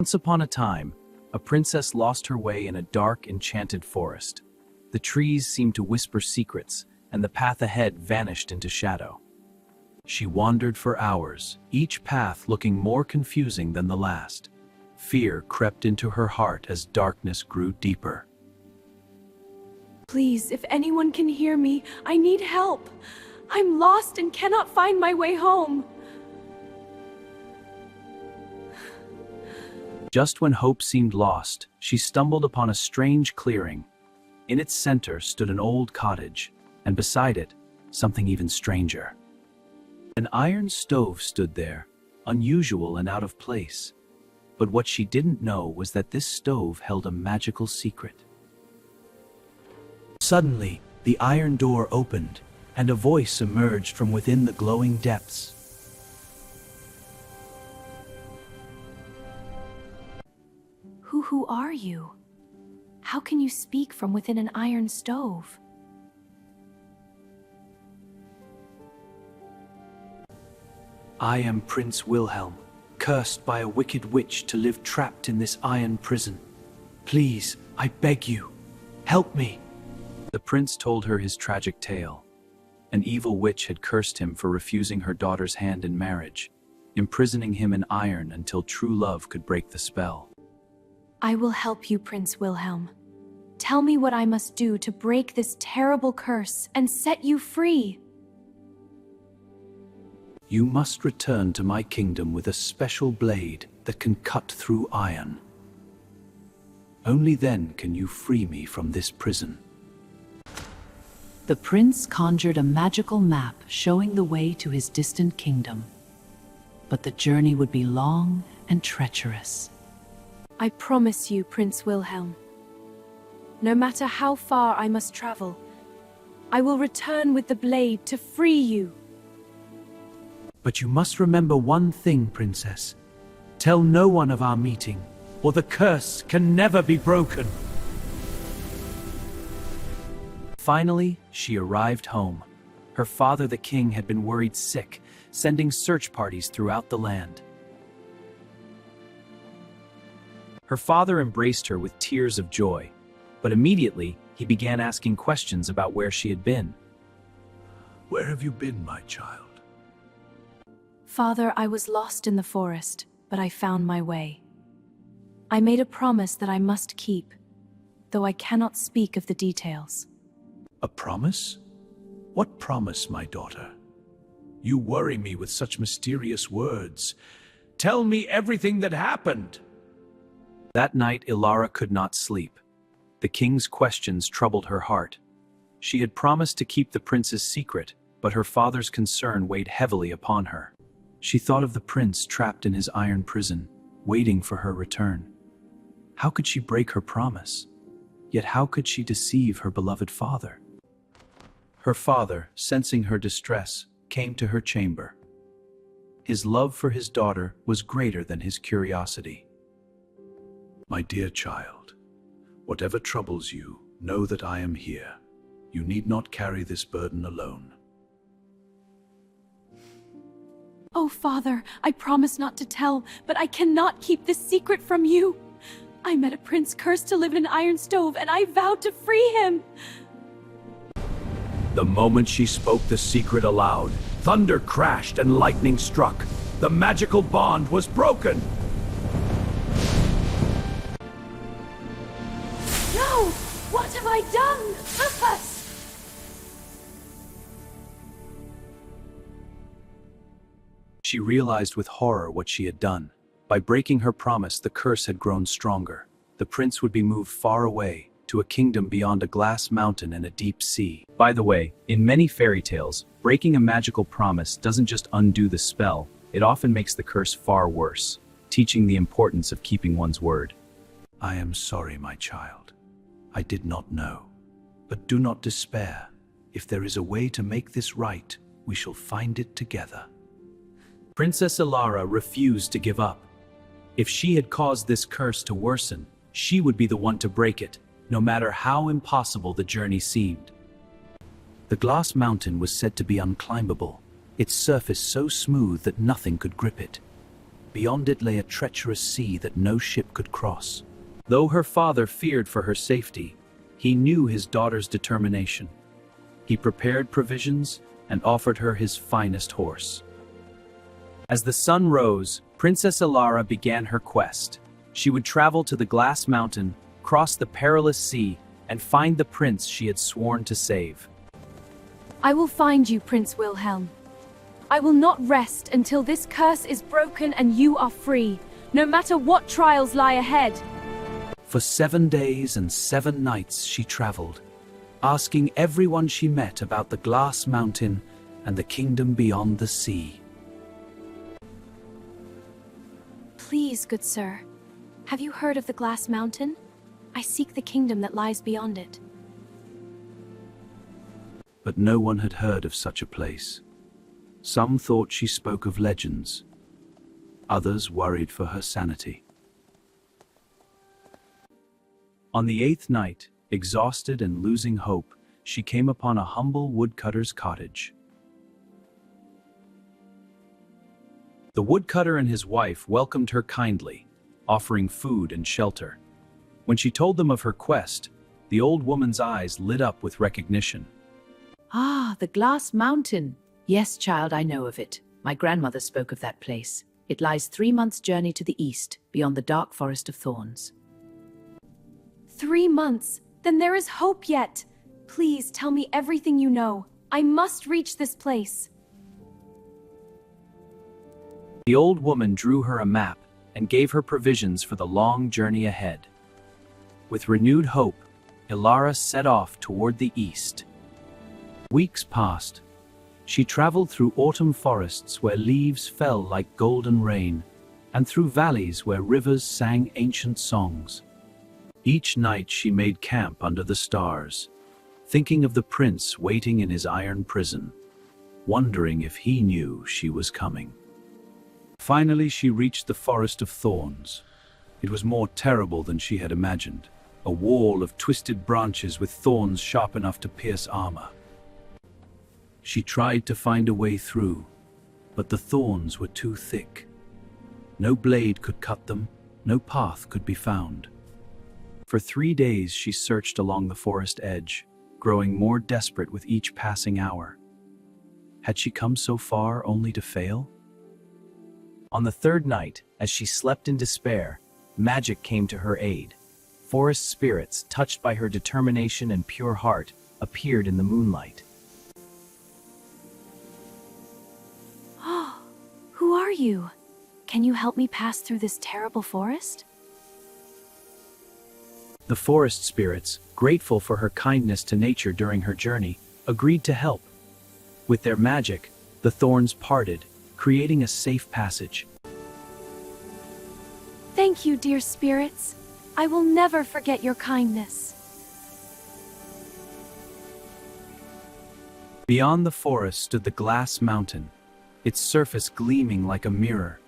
Once upon a time, a princess lost her way in a dark, enchanted forest. The trees seemed to whisper secrets, and the path ahead vanished into shadow. She wandered for hours, each path looking more confusing than the last. Fear crept into her heart as darkness grew deeper. Please, if anyone can hear me, I need help. I'm lost and cannot find my way home. Just when hope seemed lost, she stumbled upon a strange clearing. In its center stood an old cottage, and beside it, something even stranger. An iron stove stood there, unusual and out of place. But what she didn't know was that this stove held a magical secret. Suddenly, the iron door opened, and a voice emerged from within the glowing depths. Who are you? How can you speak from within an iron stove? I am Prince Wilhelm, cursed by a wicked witch to live trapped in this iron prison. Please, I beg you, help me. The prince told her his tragic tale. An evil witch had cursed him for refusing her daughter's hand in marriage, imprisoning him in iron until true love could break the spell. I will help you, Prince Wilhelm. Tell me what I must do to break this terrible curse and set you free. You must return to my kingdom with a special blade that can cut through iron. Only then can you free me from this prison. The prince conjured a magical map showing the way to his distant kingdom. But the journey would be long and treacherous. I promise you, Prince Wilhelm. No matter how far I must travel, I will return with the blade to free you. But you must remember one thing, Princess. Tell no one of our meeting, or the curse can never be broken. Finally, she arrived home. Her father, the king, had been worried sick, sending search parties throughout the land. Her father embraced her with tears of joy, but immediately he began asking questions about where she had been. Where have you been, my child? Father, I was lost in the forest, but I found my way. I made a promise that I must keep, though I cannot speak of the details. A promise? What promise, my daughter? You worry me with such mysterious words. Tell me everything that happened. That night, Ilara could not sleep. The king's questions troubled her heart. She had promised to keep the prince's secret, but her father's concern weighed heavily upon her. She thought of the prince trapped in his iron prison, waiting for her return. How could she break her promise? Yet how could she deceive her beloved father? Her father, sensing her distress, came to her chamber. His love for his daughter was greater than his curiosity. My dear child, whatever troubles you, know that I am here. You need not carry this burden alone. Oh, Father, I promise not to tell, but I cannot keep this secret from you. I met a prince cursed to live in an iron stove, and I vowed to free him. The moment she spoke the secret aloud, thunder crashed and lightning struck. The magical bond was broken. No! What have I done? Help us! She realized with horror what she had done. By breaking her promise, the curse had grown stronger. The prince would be moved far away, to a kingdom beyond a glass mountain and a deep sea. By the way, in many fairy tales, breaking a magical promise doesn't just undo the spell, it often makes the curse far worse, teaching the importance of keeping one's word. I am sorry, my child. I did not know. But do not despair. If there is a way to make this right, we shall find it together. Princess Ilara refused to give up. If she had caused this curse to worsen, she would be the one to break it, no matter how impossible the journey seemed. The glass mountain was said to be unclimbable, its surface so smooth that nothing could grip it. Beyond it lay a treacherous sea that no ship could cross. Though her father feared for her safety, he knew his daughter's determination. He prepared provisions and offered her his finest horse. As the sun rose, Princess Elara began her quest. She would travel to the Glass Mountain, cross the perilous sea, and find the prince she had sworn to save. I will find you, Prince Wilhelm. I will not rest until this curse is broken and you are free, no matter what trials lie ahead. For 7 days and 7 nights she traveled, asking everyone she met about the Glass Mountain and the kingdom beyond the sea. Please, good sir, have you heard of the Glass Mountain? I seek the kingdom that lies beyond it. But no one had heard of such a place. Some thought she spoke of legends. Others worried for her sanity. On the 8th night, exhausted and losing hope, she came upon a humble woodcutter's cottage. The woodcutter and his wife welcomed her kindly, offering food and shelter. When she told them of her quest, the old woman's eyes lit up with recognition. Ah, the Glass Mountain. Yes, child, I know of it. My grandmother spoke of that place. It lies 3 months' journey to the east, beyond the dark forest of thorns. 3 months? Then there is hope yet. Please tell me everything you know. I must reach this place. The old woman drew her a map and gave her provisions for the long journey ahead. With renewed hope, Elara set off toward the east. Weeks passed. She traveled through autumn forests where leaves fell like golden rain, and through valleys where rivers sang ancient songs. Each night she made camp under the stars, thinking of the prince waiting in his iron prison, wondering if he knew she was coming. Finally, she reached the forest of thorns. It was more terrible than she had imagined, a wall of twisted branches with thorns sharp enough to pierce armor. She tried to find a way through, but the thorns were too thick. No blade could cut them, no path could be found. For 3 days she searched along the forest edge, growing more desperate with each passing hour. Had she come so far only to fail? On the 3rd night, as she slept in despair, magic came to her aid. Forest spirits, touched by her determination and pure heart, appeared in the moonlight. Who are you? Can you help me pass through this terrible forest? The forest spirits, grateful for her kindness to nature during her journey, agreed to help. With their magic, the thorns parted, creating a safe passage. Thank you, dear spirits. I will never forget your kindness. Beyond the forest stood the Glass Mountain, its surface gleaming like a mirror.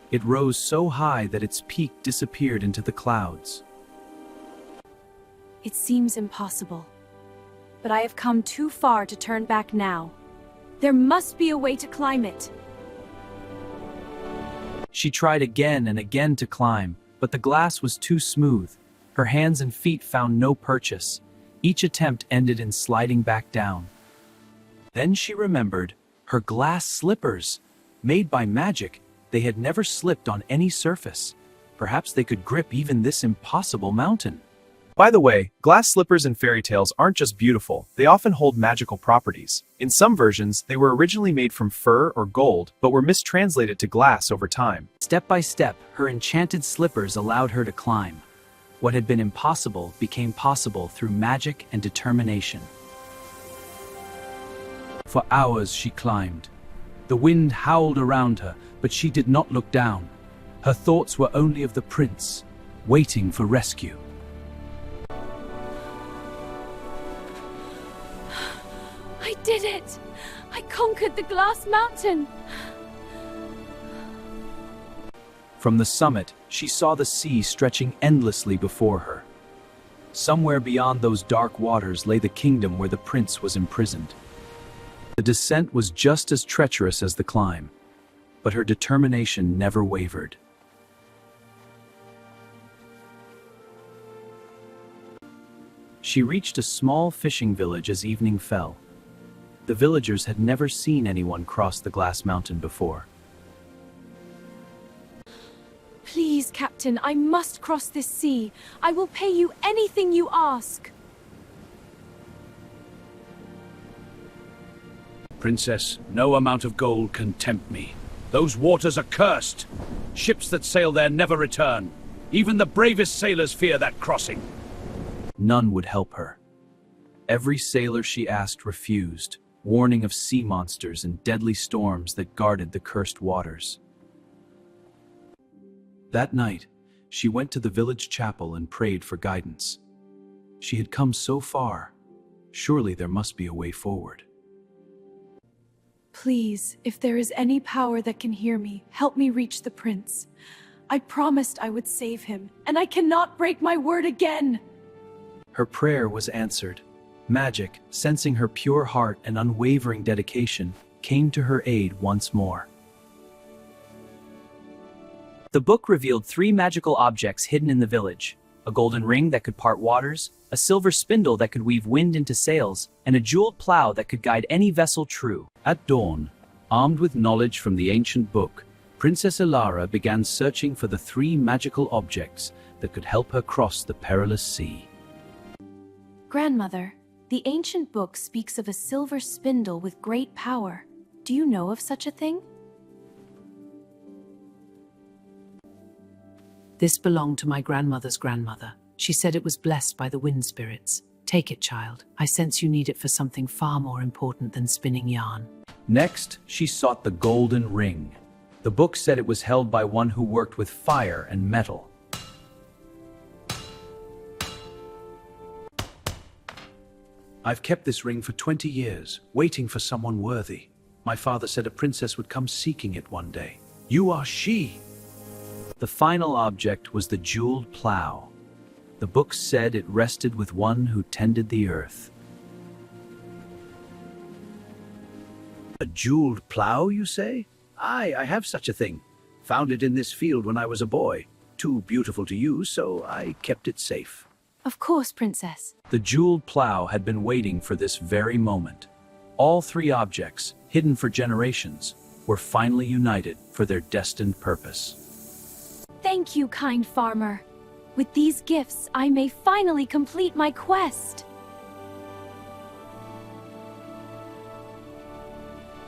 It rose so high that its peak disappeared into the clouds. It seems impossible, but I have come too far to turn back now. There must be a way to climb it. She tried again and again to climb, but the glass was too smooth. Her hands and feet found no purchase. Each attempt ended in sliding back down. Then she remembered her glass slippers. Made by magic, they had never slipped on any surface. Perhaps they could grip even this impossible mountain. By the way, glass slippers in fairy tales aren't just beautiful, they often hold magical properties. In some versions, they were originally made from fur or gold, but were mistranslated to glass over time. Step by step, her enchanted slippers allowed her to climb. What had been impossible became possible through magic and determination. For hours she climbed. The wind howled around her, but she did not look down. Her thoughts were only of the prince, waiting for rescue. I did it! I conquered the Glass Mountain! From the summit, she saw the sea stretching endlessly before her. Somewhere beyond those dark waters lay the kingdom where the prince was imprisoned. The descent was just as treacherous as the climb. but her determination never wavered. She reached a small fishing village as evening fell. The villagers had never seen anyone cross the glass mountain before. Please, Captain, I must cross this sea. I will pay you anything you ask. Princess, no amount of gold can tempt me. Those waters are cursed. Ships that sail there never return. Even the bravest sailors fear that crossing. None would help her. Every sailor she asked refused, warning of sea monsters and deadly storms that guarded the cursed waters. That night, she went to the village chapel and prayed for guidance. She had come so far. Surely there must be a way forward. Please, if there is any power that can hear me, help me reach the prince. I promised I would save him, and I cannot break my word again. Her prayer was answered. Magic, sensing her pure heart and unwavering dedication, came to her aid once more. The book revealed 3 magical objects hidden in the village: a golden ring that could part waters, a silver spindle that could weave wind into sails, and a jeweled plow that could guide any vessel true. At dawn, armed with knowledge from the ancient book, Princess Ilara began searching for the 3 magical objects that could help her cross the perilous sea. Grandmother, the ancient book speaks of a silver spindle with great power. Do you know of such a thing? This belonged to my grandmother's grandmother. She said it was blessed by the wind spirits. Take it, child. I sense you need it for something far more important than spinning yarn. Next, she sought the golden ring. The book said it was held by one who worked with fire and metal. I've kept this ring for 20 years, waiting for someone worthy. My father said a princess would come seeking it one day. You are she. The final object was the jeweled plow. The book said it rested with one who tended the earth. A jeweled plow, you say? Aye, I have such a thing. Found it in this field when I was a boy. Too beautiful to use, so I kept it safe. Of course, Princess. The jeweled plow had been waiting for this very moment. All 3 objects, hidden for generations, were finally united for their destined purpose. Thank you, kind farmer. With these gifts, I may finally complete my quest.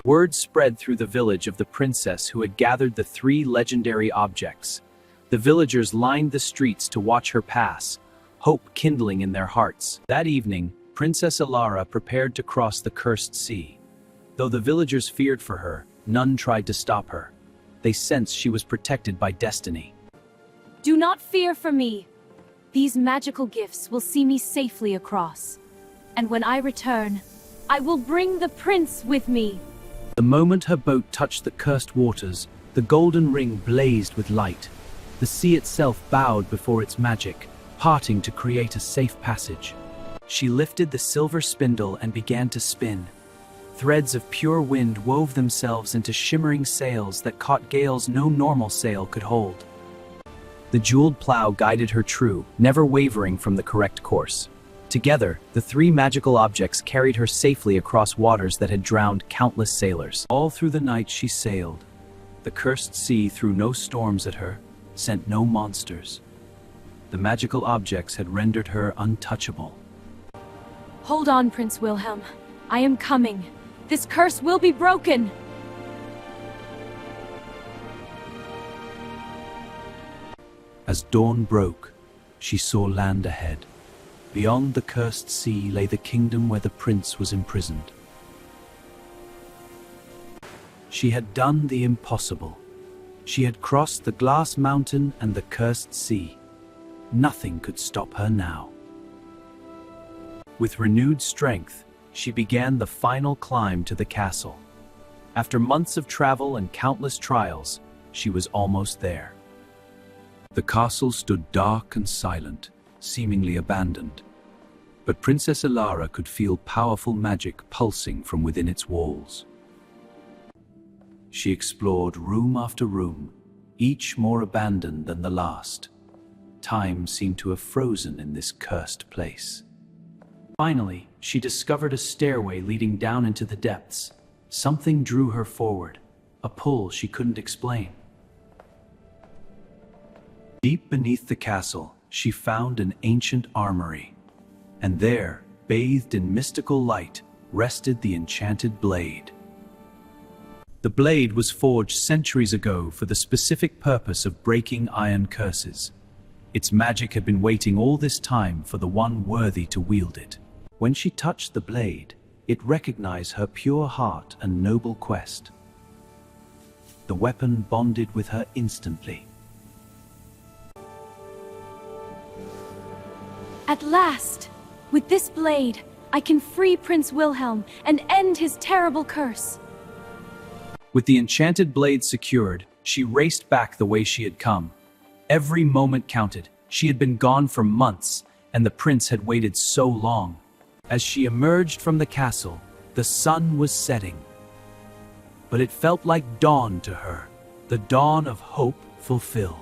Word spread through the village of the princess who had gathered the 3 legendary objects. The villagers lined the streets to watch her pass, hope kindling in their hearts. That evening, Princess Ilara prepared to cross the cursed sea. Though the villagers feared for her, none tried to stop her. They sensed she was protected by destiny. Do not fear for me. These magical gifts will see me safely across. And when I return, I will bring the prince with me. The moment her boat touched the cursed waters, the golden ring blazed with light. The sea itself bowed before its magic, parting to create a safe passage. She lifted the silver spindle and began to spin. Threads of pure wind wove themselves into shimmering sails that caught gales no normal sail could hold. The jeweled plow guided her true, never wavering from the correct course. Together, the 3 magical objects carried her safely across waters that had drowned countless sailors. All through the night she sailed. The cursed sea threw no storms at her, sent no monsters. The magical objects had rendered her untouchable. Hold on, Prince Wilhelm. I am coming. This curse will be broken. As dawn broke, she saw land ahead. Beyond the cursed sea lay the kingdom where the prince was imprisoned. She had done the impossible. She had crossed the glass mountain and the cursed sea. Nothing could stop her now. With renewed strength, she began the final climb to the castle. After months of travel and countless trials, she was almost there. The castle stood dark and silent, seemingly abandoned. But Princess Ilara could feel powerful magic pulsing from within its walls. She explored room after room, each more abandoned than the last. Time seemed to have frozen in this cursed place. Finally, she discovered a stairway leading down into the depths. Something drew her forward, a pull she couldn't explain. Deep beneath the castle, she found an ancient armory, and there, bathed in mystical light, rested the enchanted blade. The blade was forged centuries ago for the specific purpose of breaking iron curses. Its magic had been waiting all this time for the one worthy to wield it. When she touched the blade, it recognized her pure heart and noble quest. The weapon bonded with her instantly. At last! With this blade, I can free Prince Wilhelm and end his terrible curse. With the enchanted blade secured, she raced back the way she had come. Every moment counted. She had been gone for months, and the prince had waited so long. As she emerged from the castle, the sun was setting. But it felt like dawn to her, the dawn of hope fulfilled.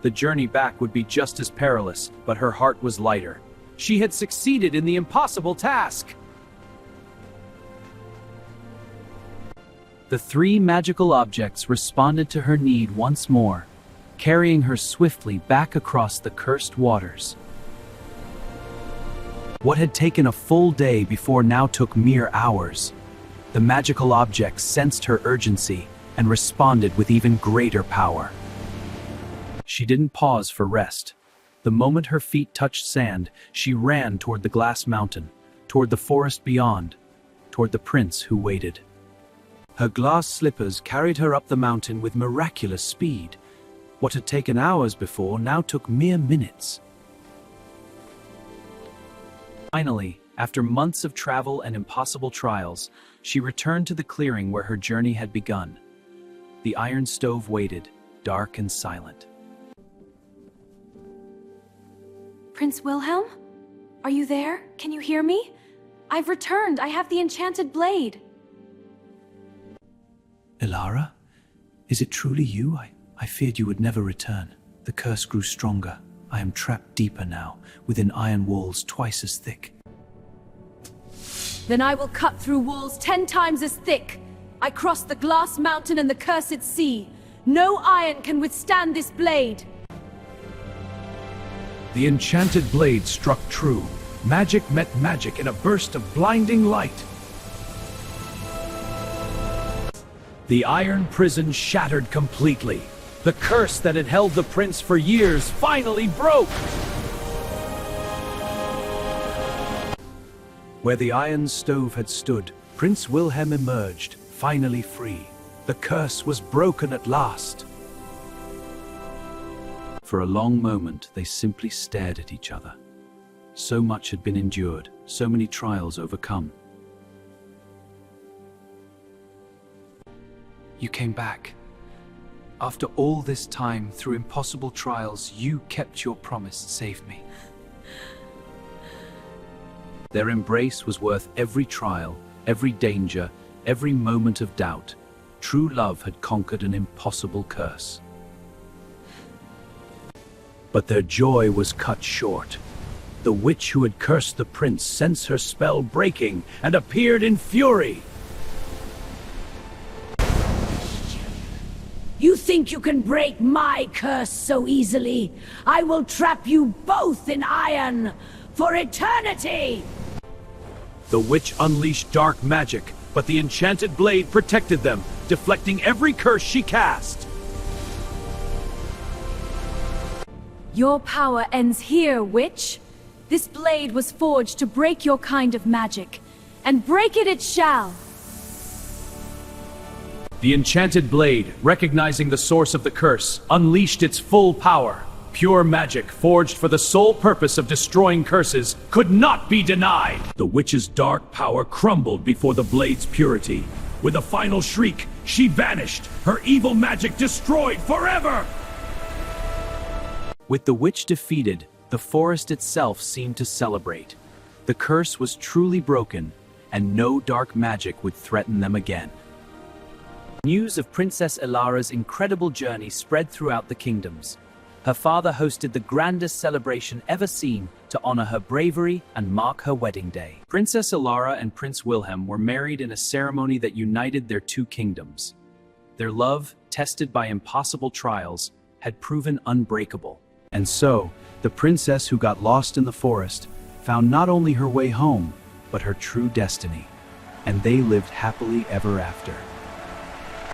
The journey back would be just as perilous, but her heart was lighter. She had succeeded in the impossible task. The three magical objects responded to her need once more, carrying her swiftly back across the cursed waters. What had taken a full day before now took mere hours. The magical objects sensed her urgency and responded with even greater power. She didn't pause for rest. The moment her feet touched sand, she ran toward the glass mountain, toward the forest beyond, toward the prince who waited. Her glass slippers carried her up the mountain with miraculous speed. What had taken hours before now took mere minutes. Finally, after months of travel and impossible trials, she returned to the clearing where her journey had begun. The iron stove waited, dark and silent. Prince Wilhelm? Are you there? Can you hear me? I've returned. I have the enchanted blade. Ilara? Is it truly you? I feared you would never return. The curse grew stronger. I am trapped deeper now, within iron walls twice as thick. Then I will cut through walls 10 times as thick. I cross the glass mountain and the cursed sea. No iron can withstand this blade. The enchanted blade struck true. Magic met magic in a burst of blinding light. The iron prison shattered completely. The curse that had held the prince for years finally broke. Where the iron stove had stood, Prince Wilhelm emerged, finally free. The curse was broken at last. For a long moment, they simply stared at each other. So much had been endured, so many trials overcome. You came back. After all this time, through impossible trials, you kept your promise, saved me. Their embrace was worth every trial, every danger, every moment of doubt. True love had conquered an impossible curse. But their joy was cut short. The witch who had cursed the prince sensed her spell breaking and appeared in fury. You think you can break my curse so easily? I will trap you both in iron for eternity! The witch unleashed dark magic, but the enchanted blade protected them, deflecting every curse she cast. Your power ends here, witch. This blade was forged to break your kind of magic, and break it shall. The enchanted blade, recognizing the source of the curse, unleashed its full power. Pure magic, forged for the sole purpose of destroying curses, could not be denied. The witch's dark power crumbled before the blade's purity. With a final shriek, she vanished, her evil magic destroyed forever! With the witch defeated, the forest itself seemed to celebrate. The curse was truly broken, and no dark magic would threaten them again. News of Princess Ilara's incredible journey spread throughout the kingdoms. Her father hosted the grandest celebration ever seen to honor her bravery and mark her wedding day. Princess Ilara and Prince Wilhelm were married in a ceremony that united their two kingdoms. Their love, tested by impossible trials, had proven unbreakable. And so, the princess who got lost in the forest found not only her way home, but her true destiny. And they lived happily ever after.